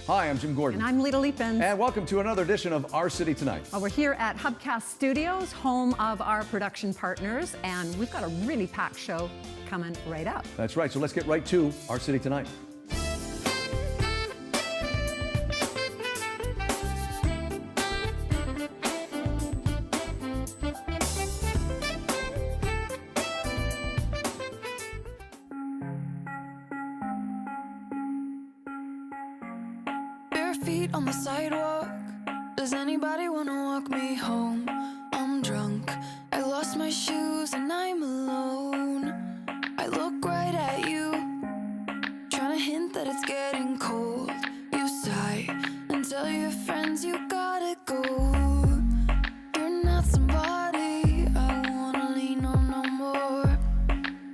Hi, I'm Jim Gordon. And I'm Lita Leapin. And welcome to another edition of Our City Tonight. Well, we're here at Hubcast Studios, home of our production partners, and we've got a really packed show coming right up. That's right, so let's get right to Our City Tonight. Feet on the sidewalk. Does anybody wanna walk me home? I'm drunk, I lost my shoes and I'm alone. I look right at you, trying to hint that it's getting cold. You sigh and tell your friends you gotta go. You're not somebody I wanna lean on no more.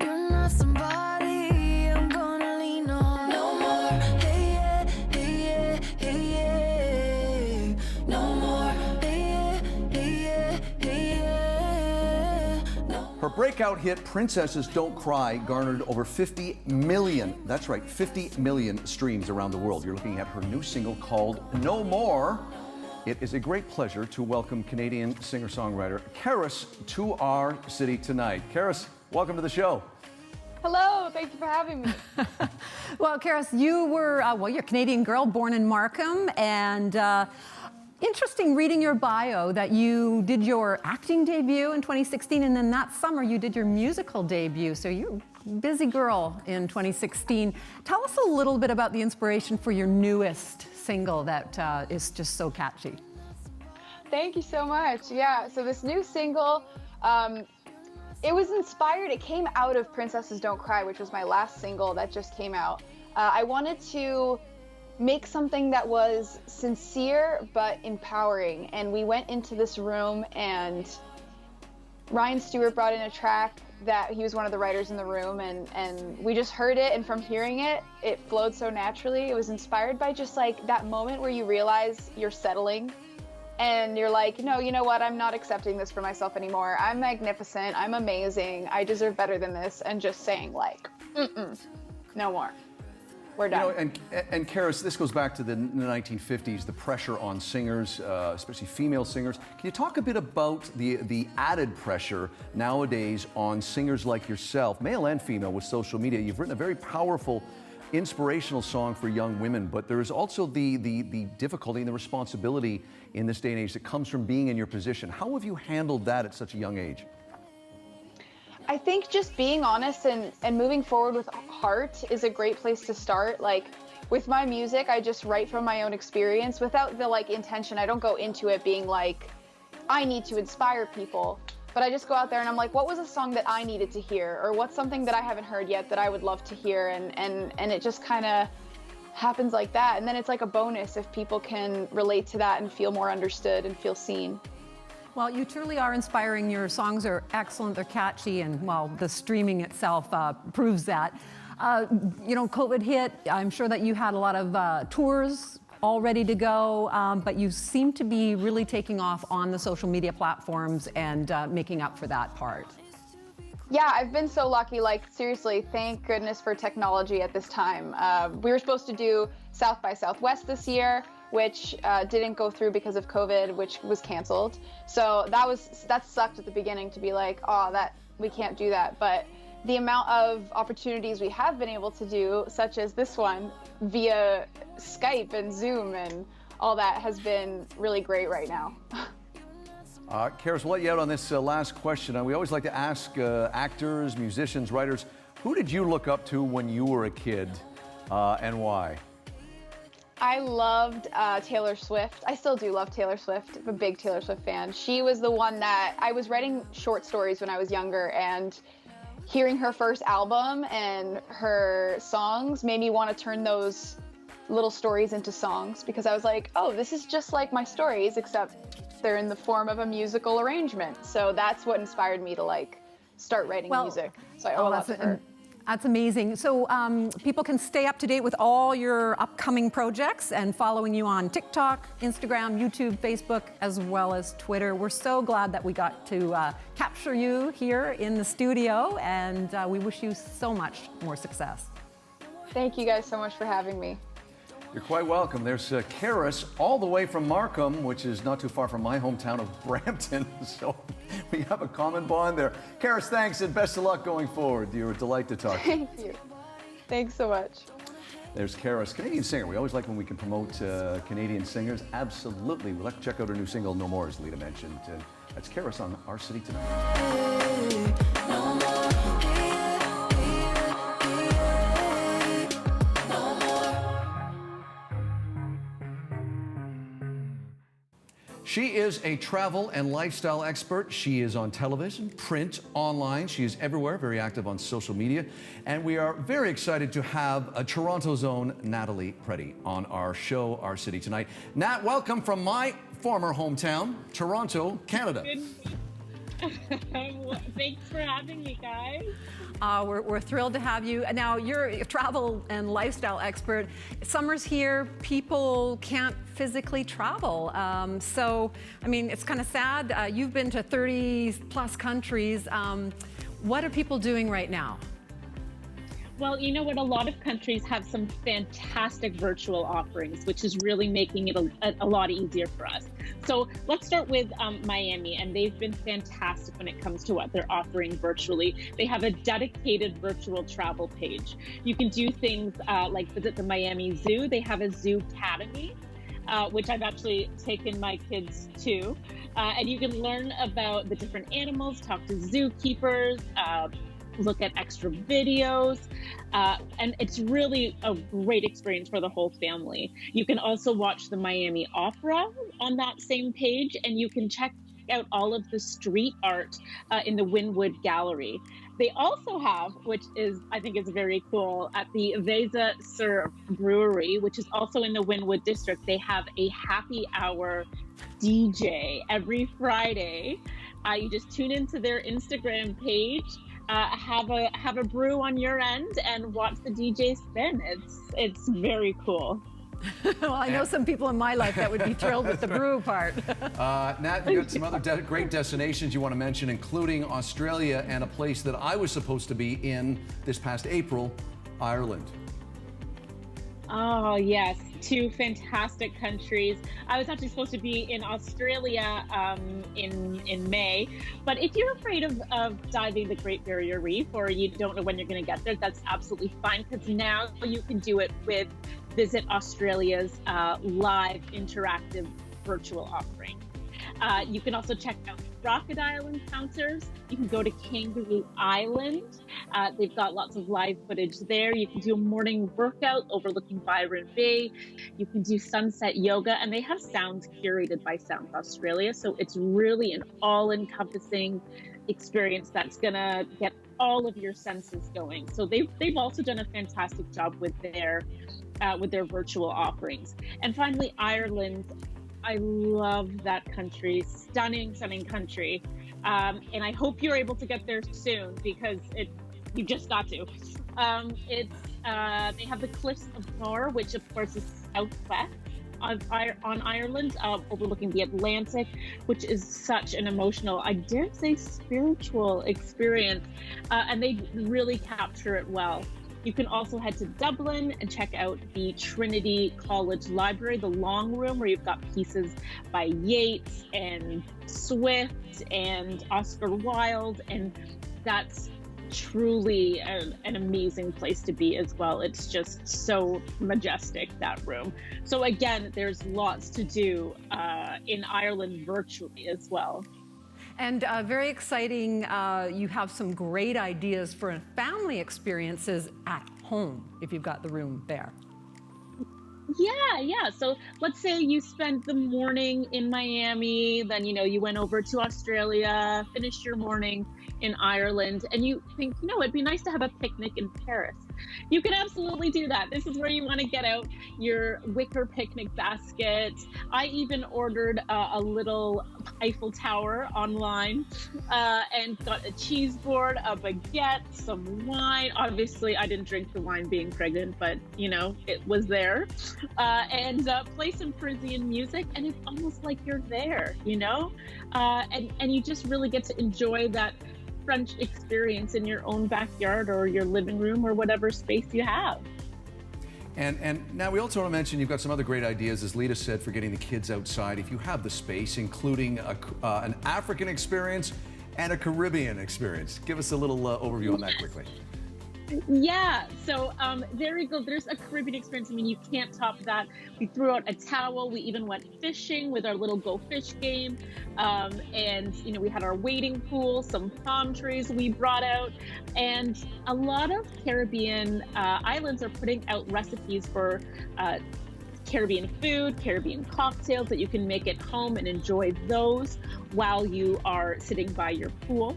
You're not somebody I'm gonna lean on no more. Hey yeah, hey yeah, hey yeah. No more. Hey yeah, hey yeah, hey yeah. No. Her breakout hit, Princesses Don't Cry, garnered over 50 million, that's right, 50 million streams around the world. You're looking at her new single called No More. It is a great pleasure to welcome Canadian singer-songwriter Karis to Our City Tonight. Karis, welcome to the show. Hello, thank you for having me. Well, Karis, you were, you're a Canadian girl born in Markham, and interesting reading your bio that you did your acting debut in 2016, and then that summer you did your musical debut. So you're a busy girl in 2016. Tell us a little bit about the inspiration for your newest single that is just so catchy. Thank you so much. Yeah, so this new single, it was inspired, it came out of Princesses Don't Cry, which was my last single that just came out. I wanted to make something that was sincere but empowering, and we went into this room and Ryan Stewart brought in a track that he was one of the writers in the room, and we just heard it, and from hearing it, it flowed so naturally. It was inspired by just like that moment where you realize you're settling and you're like, no, you know what, I'm not accepting this for myself anymore. I'm magnificent, I'm amazing, I deserve better than this, and just saying like, no more. We're done. And Karis, this goes back to the 1950s, the pressure on singers, especially female singers. Can you talk a bit about the added pressure nowadays on singers like yourself, male and female, with social media? You've written a very powerful, inspirational song for young women, but there is also the difficulty and the responsibility in this day and age that comes from being in your position. How have you handled that at such a young age? I think just being honest and moving forward with heart is a great place to start. Like with my music, I just write from my own experience without the like intention. I don't go into it being like, I need to inspire people, but I just go out there and I'm like, what was a song that I needed to hear? Or what's something that I haven't heard yet that I would love to hear? And it just kind of happens like that. And then it's like a bonus if people can relate to that and feel more understood and feel seen. Well, you truly are inspiring. Your songs are excellent, they're catchy, and well, the streaming itself proves that. You know, COVID hit, I'm sure that you had a lot of tours all ready to go, but you seem to be really taking off on the social media platforms and making up for that part. Yeah, I've been so lucky, like seriously, thank goodness for technology at this time. We were supposed to do South by Southwest this year, which didn't go through because of COVID, which was canceled. So that sucked at the beginning to be like, oh, we can't do that. But the amount of opportunities we have been able to do, such as this one, via Skype and Zoom and all that, has been really great right now. Karis, we'll let you out on this last question. We always like to ask actors, musicians, writers, who did you look up to when you were a kid and why? I loved Taylor Swift. I still do love Taylor Swift. I'm a big Taylor Swift fan. She was the one that I was writing short stories when I was younger, and hearing her first album and her songs made me want to turn those little stories into songs, because I was like, oh, this is just like my stories, except they're in the form of a musical arrangement. So that's what inspired me to like start writing music. So I owe a lot to her. That's amazing. So people can stay up to date with all your upcoming projects and following you on TikTok, Instagram, YouTube, Facebook, as well as Twitter. We're so glad that we got to capture you here in the studio, and we wish you so much more success. Thank you guys so much for having me. You're quite welcome. There's Karis all the way from Markham, which is not too far from my hometown of Brampton. So we have a common bond there. Karis, thanks and best of luck going forward. You're a delight to talk to. Thank you. Thanks so much. There's Karis, Canadian singer. We always like when we can promote Canadian singers. Absolutely. We'd like to check out her new single, No More, as Lita mentioned. That's Karis on Our City Tonight. No more. She is a travel and lifestyle expert. She is on television, print, online. She is everywhere, very active on social media. And we are very excited to have a Toronto's own Natalie Preddy on our show, Our City Tonight. Nat, welcome from my former hometown, Toronto, Canada. Thanks for having me, guys. We're thrilled to have you. Now, you're a travel and lifestyle expert. Summer's here. People can't physically travel. So, I mean, it's kind of sad. You've been to 30 plus countries. What are people doing right now? Well, you know what? A lot of countries have some fantastic virtual offerings, which is really making it a lot easier for us. So let's start with Miami, and they've been fantastic when it comes to what they're offering virtually. They have a dedicated virtual travel page. You can do things like visit the Miami Zoo. They have a zoo academy, which I've actually taken my kids to. And you can learn about the different animals, talk to zookeepers, look at extra videos, and it's really a great experience for the whole family. You can also watch the Miami Opera on that same page, and you can check out all of the street art in the Wynwood Gallery. They also have, which is, I think is very cool, at the Veza Sur Brewery, which is also in the Wynwood district, they have a happy hour DJ every Friday. You just tune into their Instagram page, have a brew on your end and watch the DJ spin. It's very cool. Well, I know some people in my life that would be thrilled with the brew part. Nat, you got some other great destinations you want to mention, including Australia and a place that I was supposed to be in this past April, Ireland. Oh, yes. Two fantastic countries. I was actually supposed to be in Australia in May, but if you're afraid of diving the Great Barrier Reef or you don't know when you're going to get there, that's absolutely fine, because now you can do it with Visit Australia's live interactive virtual offering. You can also check out crocodile encounters. You can go to Kangaroo Island. They've got lots of live footage there. You can do a morning workout overlooking Byron Bay. You can do sunset yoga, and they have sounds curated by Sound Australia. So it's really an all-encompassing experience that's gonna get all of your senses going. So they've also done a fantastic job with their virtual offerings. And finally, Ireland. I love that country. Stunning, stunning country. And I hope you're able to get there soon, because you just got to. They have the Cliffs of Moher, which of course is southwest on Ireland, overlooking the Atlantic, which is such an emotional, I dare say spiritual experience. And they really capture it well. You can also head to Dublin and check out the Trinity College Library, the Long Room, where you've got pieces by Yeats and Swift and Oscar Wilde, and that's truly an amazing place to be as well. It's just so majestic, that room. So again, there's lots to do in Ireland virtually as well. And very exciting, you have some great ideas for family experiences at home if you've got the room there. Yeah. So let's say you spent the morning in Miami, then, you went over to Australia, finished your morning in Ireland, and you think, it'd be nice to have a picnic in Paris. You can absolutely do that. This is where you want to get out your wicker picnic basket. I even ordered a little Eiffel Tower online and got a cheese board, a baguette, some wine. Obviously, I didn't drink the wine being pregnant, but, it was there. And play some Parisian music, and it's almost like you're there, and you just really get to enjoy that French experience in your own backyard or your living room or whatever space you have. And now we also want to mention you've got some other great ideas, as Lita said, for getting the kids outside if you have the space, including an African experience and a Caribbean experience. Give us a little overview on that quickly. Yeah, so there we go. There's a Caribbean experience. I mean, you can't top that. We threw out a towel. We even went fishing with our little Go Fish game. And, you know, we had our wading pool, some palm trees we brought out. And a lot of Caribbean islands are putting out recipes for Caribbean food, Caribbean cocktails that you can make at home and enjoy those while you are sitting by your pool.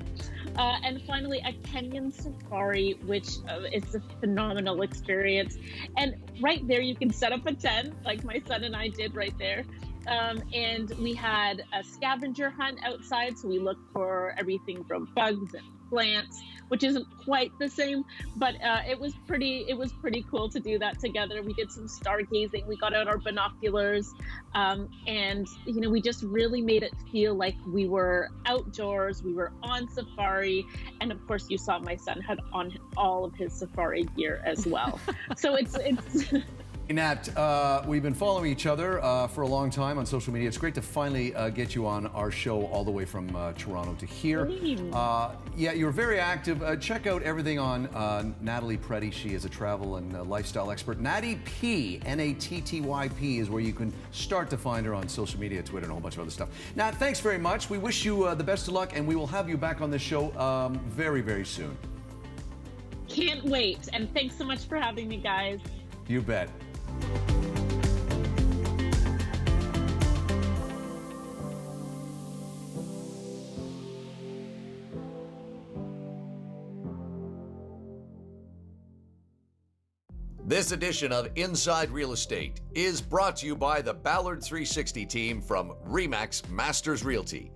And finally, a Kenyan safari, which is a phenomenal experience. And right there, you can set up a tent, like my son and I did right there. And we had a scavenger hunt outside, so we looked for everything from bugs and plants, which isn't quite the same, but it was pretty cool to do that together. We did some stargazing. We got out our binoculars, and you know, we just really made it feel like we were outdoors. We were on safari, and of course, you saw my son had on all of his safari gear as well. So it's. Nat, we've been following each other for a long time on social media. It's great to finally get you on our show all the way from Toronto to here. Yeah, you're very active. Check out everything on Natalie Preddy. She is a travel and lifestyle expert. Natty P, N-A-T-T-Y-P, is where you can start to find her on social media, Twitter, and a whole bunch of other stuff. Nat, thanks very much. We wish you the best of luck, and we will have you back on the show very, very soon. Can't wait. And thanks so much for having me, guys. You bet. This edition of Inside Real Estate is brought to you by the Ballard 360 team from RE/MAX Masters Realty.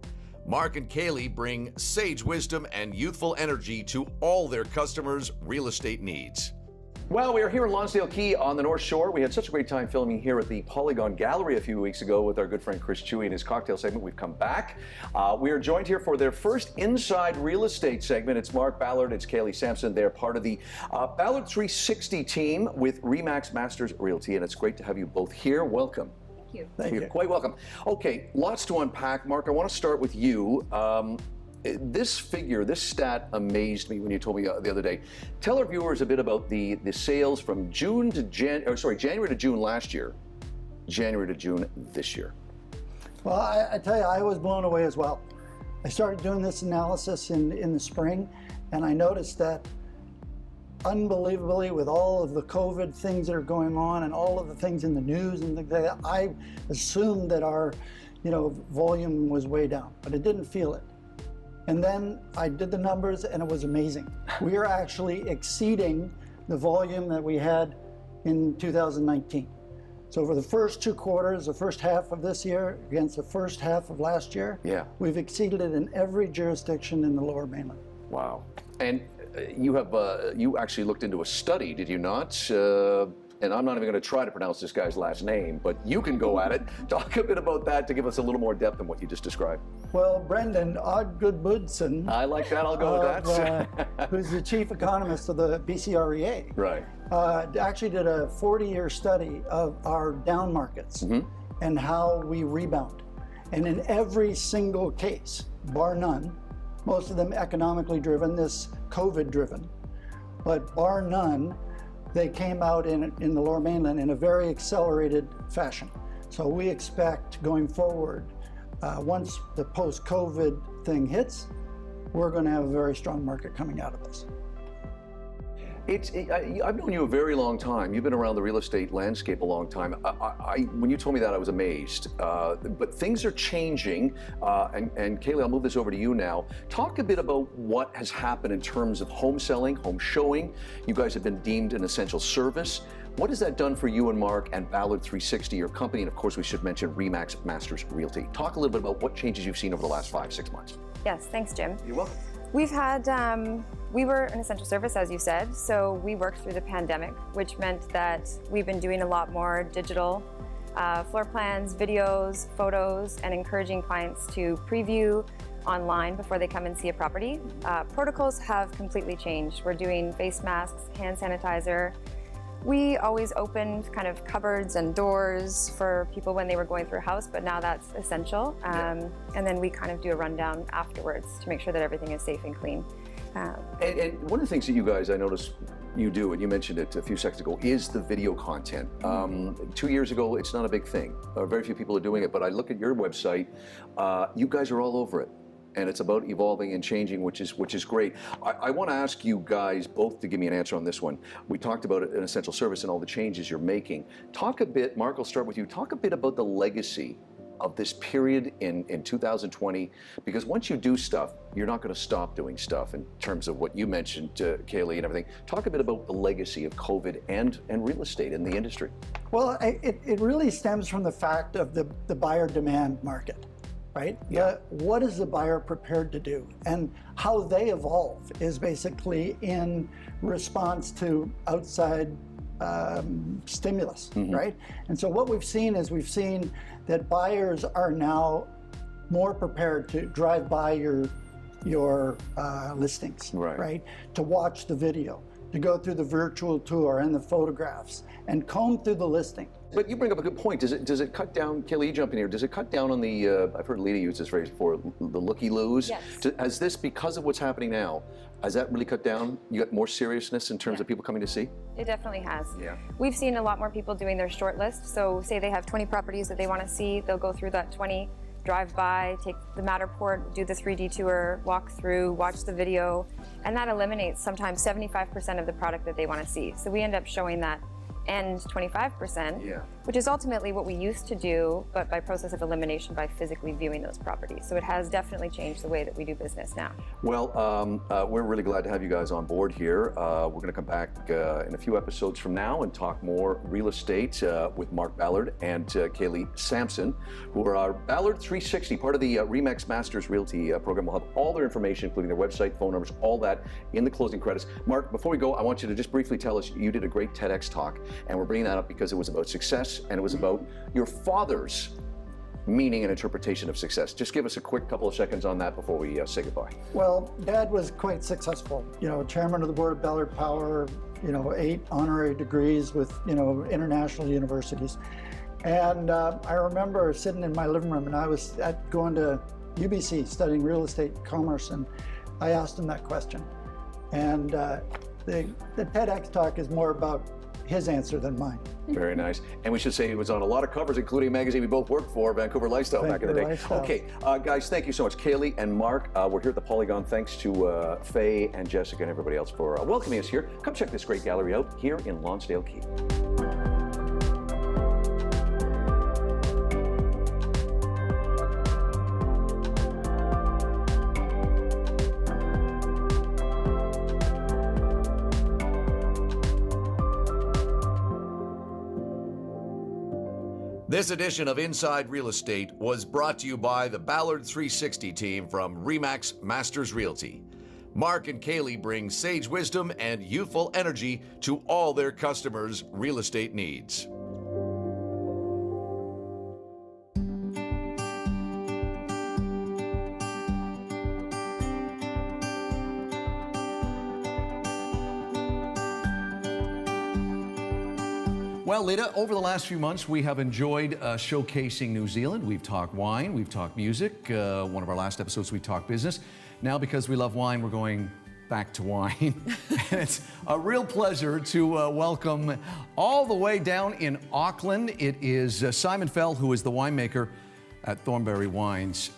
Mark and Kaylee bring sage wisdom and youthful energy to all their customers' real estate needs. Well, we are here in Lonsdale Key on the North Shore. We had such a great time filming here at the Polygon Gallery a few weeks ago with our good friend Chris Chewy and his cocktail segment. We've come back. We are joined here for their first Inside Real Estate segment. It's Mark Ballard, it's Kaylee Sampson. They're part of the Ballard 360 team with RE/MAX Masters Realty, and it's great to have you both here. Welcome. Thank you. Thank you. Quite welcome. Okay, lots to unpack. Mark, I want to start with you. This figure, this stat amazed me when you told me the other day. Tell our viewers a bit about the sales from January to June last year, January to June this year. Well, I tell you, I was blown away as well. I started doing this analysis in the spring, and I noticed that unbelievably, with all of the COVID things that are going on and all of the things in the news and things like that, I assumed that our, volume was way down, but I didn't feel it. And then I did the numbers, and it was amazing. We are actually exceeding the volume that we had in 2019. So for the first 2 quarters, the first half of this year against the first half of last year, we've exceeded it in every jurisdiction in the Lower Mainland. Wow. And you actually looked into a study, did you not? And I'm not even going to try to pronounce this guy's last name, but you can go at it. Talk a bit about that to give us a little more depth than what you just described. Well, Brendan Odgoodbudson. I like that, I'll go with that. Who's the chief economist of the BCREA. Right. Actually did a 40-year study of our down markets and how we rebound. And in every single case, bar none, most of them economically driven, this COVID driven, but bar none, they came out in the Lower Mainland in a very accelerated fashion. So we expect going forward, once the post-COVID thing hits, we're going to have a very strong market coming out of this. I've known you a very long time. You've been around the real estate landscape a long time. When you told me that, I was amazed. But things are changing, and Kaylee, I'll move this over to you now. Talk a bit about what has happened in terms of home selling, home showing. You guys have been deemed an essential service. What has that done for you and Mark and Ballard 360, your company, and of course we should mention RE/MAX Masters Realty. Talk a little bit about what changes you've seen over the last 5-6 months. Yes, thanks, Jim. You're welcome. We've had, we were an essential service, as you said, so we worked through the pandemic, which meant that we've been doing a lot more digital floor plans, videos, photos, and encouraging clients to preview online before they come and see a property. Protocols have completely changed. We're doing face masks, hand sanitizer. We always opened kind of cupboards and doors for people when they were going through a house, but now that's essential. And then we kind of do a rundown afterwards to make sure that everything is safe and clean. And one of the things that you guys, I noticed you do, and you mentioned it a few seconds ago, is the video content. 2 years ago, it's not a big thing. Very few people are doing it, but I look at your website, you guys are all over it. And it's about evolving and changing, which is great. I want to ask you guys both to give me an answer on this one. We talked about an essential service and all the changes you're making. Talk a bit, Mark, I'll start with you. Talk a bit about the legacy of this period in 2020, because once you do stuff, you're not going to stop doing stuff in terms of what you mentioned, Kaylee, and everything. Talk a bit about the legacy of COVID and real estate in the industry. Well, it really stems from the fact of the buyer demand market. Right? Yeah. What is the buyer prepared to do? And how they evolve is basically in response to outside stimulus, right? And so what we've seen is that buyers are now more prepared to drive by your listings, right? To watch the video, to go through the virtual tour and the photographs and comb through the listing. But you bring up a good point. Does it cut down, Kelly, you jump in here, does it cut down on the, I've heard Lita use this phrase before, the looky-loos? Yes. Has this, because of what's happening now, has that really cut down? You got more seriousness in terms of people coming to see? It definitely has. Yeah. We've seen a lot more people doing their short list. So say they have 20 properties that they want to see, they'll go through that 20, drive by, take the Matterport, do the 3D tour, walk through, watch the video, and that eliminates sometimes 75% of the product that they want to see. So we end up showing that end 25%, which is ultimately what we used to do, but by process of elimination by physically viewing those properties. So it has definitely changed the way that we do business now. Well, we're really glad to have you guys on board here. We're going to come back in a few episodes from now and talk more real estate with Mark Ballard and Kaylee Sampson, who are our Ballard 360, part of the RE/MAX Masters Realty program. We'll have all their information, including their website, phone numbers, all that in the closing credits. Mark, before we go, I want you to just briefly tell us, you did a great TEDx talk, and we're bringing that up because it was about success and it was about your father's meaning and interpretation of success. Just give us a quick couple of seconds on that before we say goodbye. Well, Dad was quite successful. You know, chairman of the board of Ballard Power, 8 honorary degrees with, international universities. And I remember sitting in my living room, and I was going to UBC studying real estate commerce, and I asked him that question. And the TEDx talk is more about his answer than mine. Very nice. And we should say it was on a lot of covers, including a magazine we both worked for, Vancouver Lifestyle, back in the day. Lifestyle. Okay, guys, thank you so much. Kaylee and Mark, we're here at the Polygon. Thanks to Faye and Jessica and everybody else for welcoming us here. Come check this great gallery out here in Lonsdale Keep. This edition of Inside Real Estate was brought to you by the Ballard 360 team from RE/MAX Masters Realty. Mark and Kaylee bring sage wisdom and youthful energy to all their customers' real estate needs. Well, Lita, over the last few months, we have enjoyed showcasing New Zealand. We've talked wine, we've talked music. One of our last episodes, we talked business. Now, because we love wine, we're going back to wine. And it's a real pleasure to welcome all the way down in Auckland. It is Simon Fell, who is the winemaker at Thornberry Wines.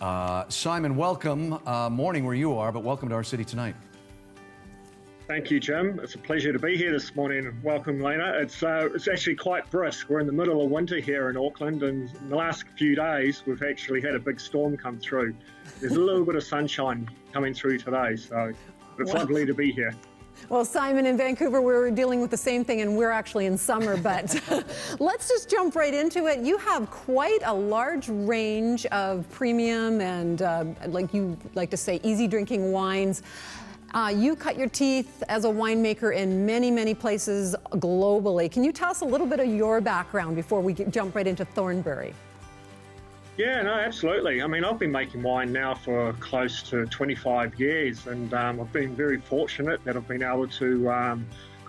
Simon, welcome. Morning where you are, but welcome to our city tonight. Thank you, Jim. It's a pleasure to be here this morning. Welcome, Lena. It's actually quite brisk. We're in the middle of winter here in Auckland, and in the last few days, we've actually had a big storm come through. There's a little bit of sunshine coming through today, so it's lovely to be here. Well, Simon, in Vancouver, we're dealing with the same thing, and we're actually in summer, but let's just jump right into it. You have quite a large range of premium and, like you like to say, easy drinking wines. You cut your teeth as a winemaker in many, many places globally. Can you tell us a little bit of your background before we jump right into Thornberry? Yeah, no, absolutely. I mean, I've been making wine now for close to 25 years, and I've been very fortunate that I've been able to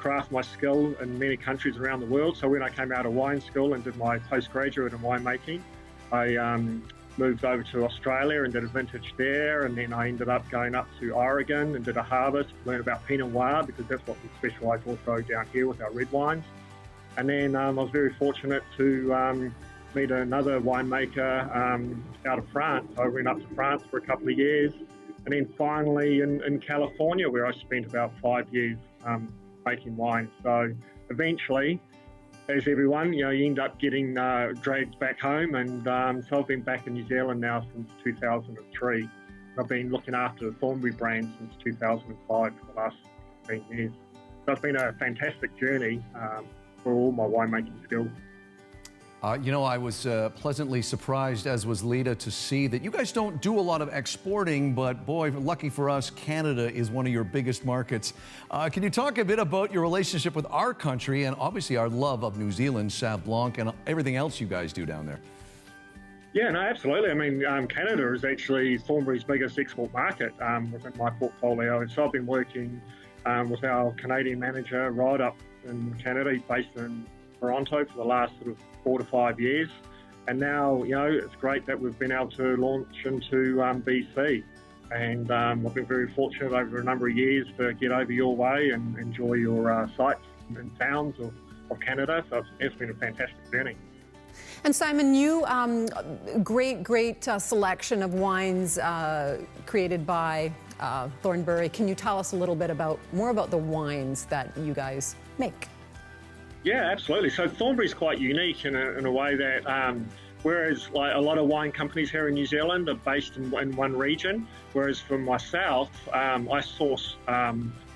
craft my skill in many countries around the world. So when I came out of wine school and did my postgraduate in winemaking, I moved over to Australia and did a vintage there, and then I ended up going up to Oregon and did a harvest, learned about Pinot Noir, because that's what we specialise also down here with our red wines. And then I was very fortunate to meet another winemaker out of France. I went up to France for a couple of years, and then finally in California, where I spent about 5 years making wine. So eventually, as everyone, you end up getting dragged back home, and so I've been back in New Zealand now since 2003. I've been looking after the Thornbury brand since 2005 for the last 15 years. So it's been a fantastic journey for all my winemaking skills. I was pleasantly surprised, as was Lita, to see that you guys don't do a lot of exporting, but boy, lucky for us, Canada is one of your biggest markets. Can you talk a bit about your relationship with our country and obviously our love of New Zealand, Sauv Blanc, and everything else you guys do down there? Yeah, no, absolutely. I mean, Canada is actually Thornbury's biggest export market within my portfolio. So I've been working with our Canadian manager right up in Canada. He's based in Toronto for the last sort of 4 to 5 years, and now it's great that we've been able to launch into BC, and I've been very fortunate over a number of years to get over your way and enjoy your sights and sounds of Canada. So it's been a fantastic journey. And Simon, you great selection of wines created by Thornbury. Can you tell us a little bit more about the wines that you guys make? Yeah, absolutely. So Thornbury's quite unique in a way that whereas like a lot of wine companies here in New Zealand are based in one region, whereas for myself, I source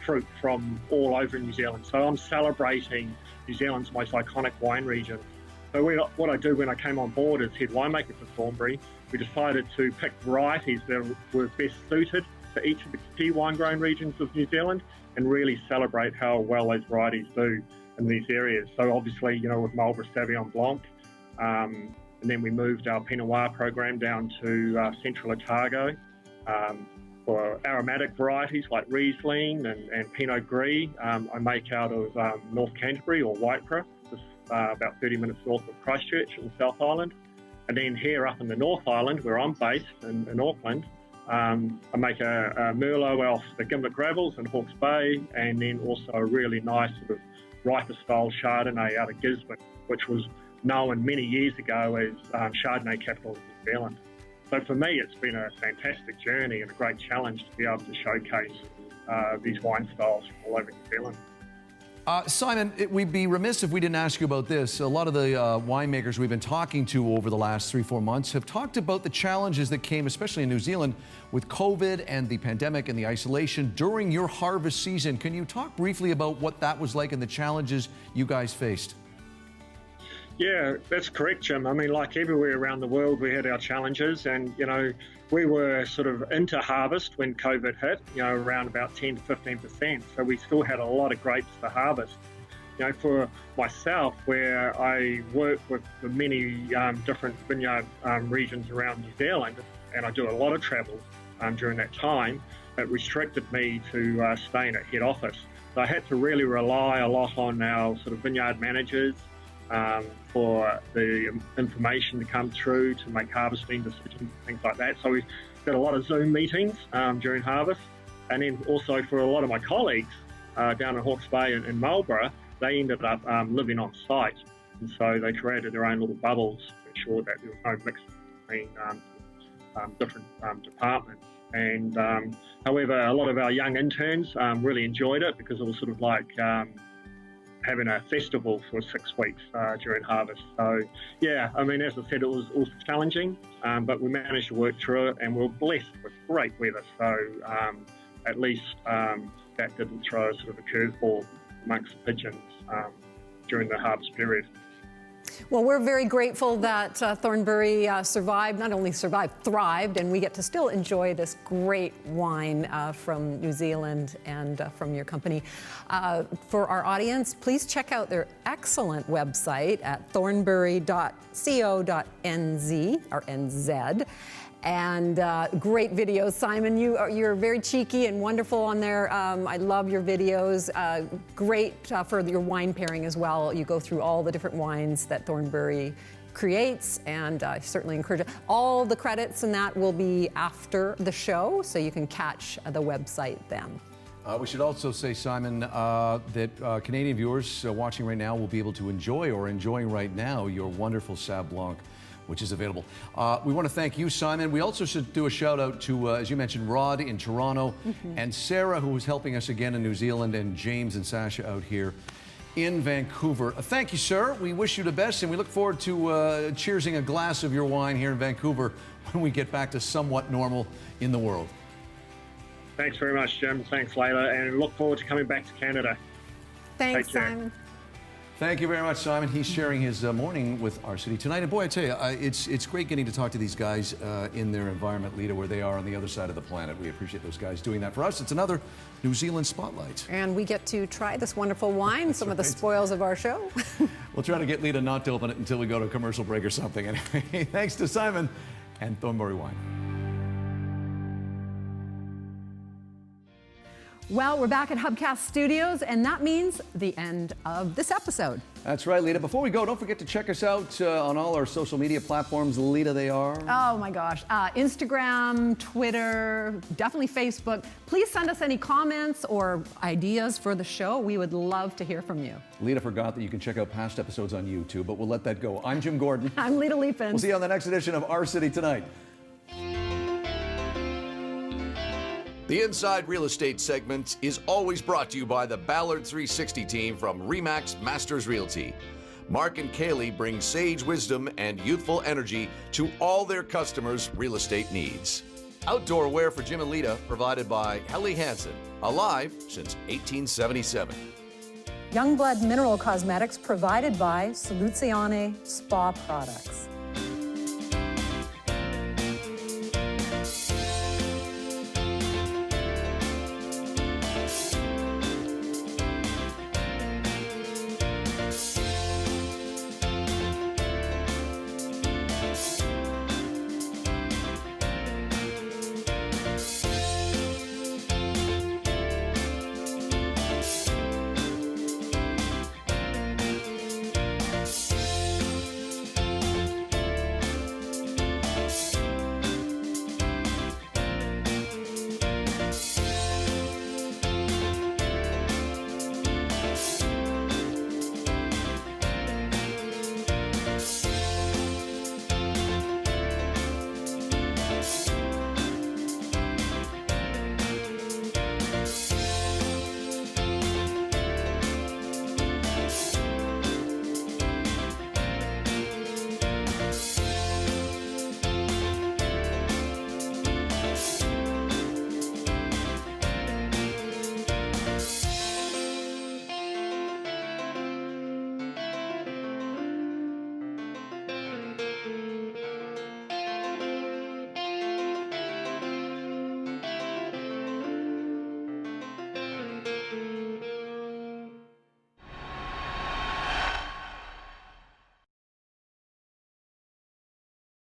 fruit from all over New Zealand. So I'm celebrating New Zealand's most iconic wine regions. So what I do when I came on board as head winemaker for Thornbury, we decided to pick varieties that were best suited to each of the key wine growing regions of New Zealand and really celebrate how well those varieties do in these areas. So obviously, with Marlborough Sauvignon Blanc, and then we moved our Pinot Noir program down to Central Otago for aromatic varieties like Riesling and Pinot Gris. I make out of North Canterbury or Waipara, just about 30 minutes north of Christchurch in the South Island. And then here up in the North Island, where I'm based in Auckland, I make a Merlot off the Gimlet Gravels in Hawke's Bay, and then also a really nice sort of Riper style Chardonnay out of Gisborne, which was known many years ago as Chardonnay capital of New Zealand. So for me, it's been a fantastic journey and a great challenge to be able to showcase these wine styles from all over New Zealand. Simon, we'd be remiss if we didn't ask you about this. A lot of the winemakers we've been talking to over the last 3-4 months have talked about the challenges that came, especially in New Zealand, with COVID and the pandemic and the isolation during your harvest season. Can you talk briefly about what that was like and the challenges you guys faced? Yeah, that's correct, Jim. I mean, like everywhere around the world, we had our challenges, and we were sort of into harvest when COVID hit, around about 10 to 15%. So we still had a lot of grapes to harvest. For myself, where I work with the many different vineyard regions around New Zealand, and I do a lot of travel during that time, it restricted me to staying at head office. So I had to really rely a lot on our sort of vineyard managers for the information to come through to make harvesting decisions, things like that. So we did a lot of Zoom meetings during harvest, and then also for a lot of my colleagues down in Hawke's Bay and Marlborough, they ended up living on site, and so they created their own little bubbles to ensure that there was no mix between different departments. And however, a lot of our young interns really enjoyed it because it was sort of like having a festival for 6 weeks during harvest. So yeah, I mean, as I said, it was also challenging, but we managed to work through it, and we were blessed with great weather. So at least that didn't throw sort of a curveball amongst the pigeons during the harvest period. Well, we're very grateful that Thornbury survived, not only survived, thrived, and we get to still enjoy this great wine from New Zealand and from your company. For our audience, please check out their excellent website at thornbury.co.nz or NZ. And great videos, Simon. You're very cheeky and wonderful on there. I love your videos. Great for your wine pairing as well. You go through all the different wines that Thornbury creates, and I certainly encourage it. All the credits and that will be after the show, so you can catch the website then. We should also say, Simon, that Canadian viewers watching right now will be able to enjoy or enjoying right now your wonderful Sauv Blanc, which is available. We want to thank you, Simon. We also should do a shout out to, as you mentioned, Rod in Toronto, and Sarah, who was helping us again in New Zealand, and James and Sasha out here in Vancouver. Thank you, sir. We wish you the best, and we look forward to cheersing a glass of your wine here in Vancouver when we get back to somewhat normal in the world. Thanks very much, Jim. Thanks, Layla, and look forward to coming back to Canada. Thanks, Take care. Simon. Thank you very much, Simon. He's sharing his morning with our city tonight. And boy, I tell you, it's great getting to talk to these guys in their environment, Lita, where they are on the other side of the planet. We appreciate those guys doing that for us. It's another New Zealand Spotlight. And we get to try this wonderful wine, some of the spoils of our show. We'll try to get Lita not to open it until we go to a commercial break or something. Anyway, thanks to Simon and Thornbury Wine. Well, we're back at Hubcast Studios, and that means the end of this episode. That's right, Lita. Before we go, don't forget to check us out on all our social media platforms. Lita, they are? Oh my gosh. Instagram, Twitter, definitely Facebook. Please send us any comments or ideas for the show. We would love to hear from you. Lita forgot that you can check out past episodes on YouTube, but we'll let that go. I'm Jim Gordon. I'm Lita Leapin. We'll see you on the next edition of Our City Tonight. The Inside Real Estate segment is always brought to you by the Ballard 360 team from RE/MAX Masters Realty. Mark and Kaylee bring sage wisdom and youthful energy to all their customers' real estate needs. Outdoor wear for Jim and Lita provided by Helly Hansen, alive since 1877. Youngblood Mineral Cosmetics provided by Soluzione Spa Products.